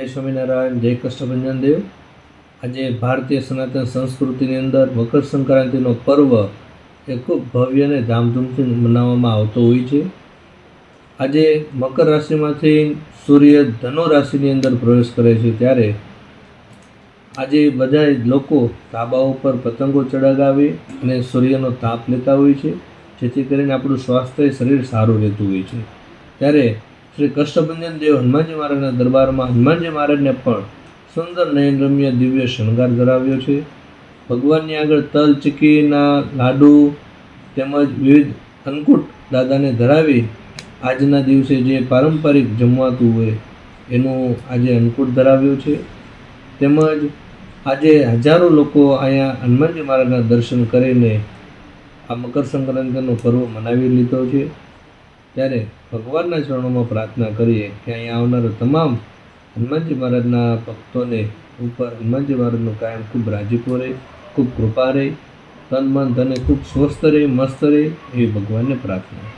સ્વામિનારાયણ, જય કષ્ટભંજન દેવ। આજે ભારતીય સનાતન સંસ્કૃતિની અંદર મકર સંક્રાંતિનો પર્વ એ ખૂબ ભવ્ય અને ધામધૂમથી મનાવવામાં આવતો હોય છે। આજે મકર રાશિમાંથી સૂર્ય ધનુ રાશિની અંદર પ્રવેશ કરે છે, ત્યારે આજે બધા લોકો ધાબા ઉપર પતંગો ચડાવી અને સૂર્યનો તાપ લેતા હોય છે, જેથી કરીને આપણું સ્વાસ્થ્ય શરીર સારું રહેતું હોય છે। ત્યારે શ્રી કષ્ટભંજન દેવ હનુમાનજી મહારાજના દરબારમાં હનુમાનજી મહારાજને પણ સુંદર નયનરમ્ય દિવ્ય શણગાર ધરાવ્યો છે। ભગવાનની આગળ તલ ચીકીના લાડુ તેમજ વિવિધ અન્નકૂટ દાદાને ધરાવી આજના દિવસે જે પારંપરિક જમવાતું હોય એનું આજે અન્નકૂટ ધરાવ્યું છે। તેમજ આજે હજારો લોકો અહીંયા હનુમાનજી મહારાજના દર્શન કરીને આ મકર સંક્રાંતિનો પર્વ મનાવી લીધો છે। ત્યારે ભગવાનના ચરણોમાં પ્રાર્થના કરીએ કે અહીંયા આવનારા તમામ હનુમાનજી મહારાજના ભક્તોને ઉપર હનુમાનજી મહારાજનું કાયમ ખૂબ રાજીપો રહે, ખૂબ કૃપા રહે, તન મન ધને ખૂબ સ્વસ્થ રહે, મસ્ત રહે, એવી ભગવાનને પ્રાર્થના।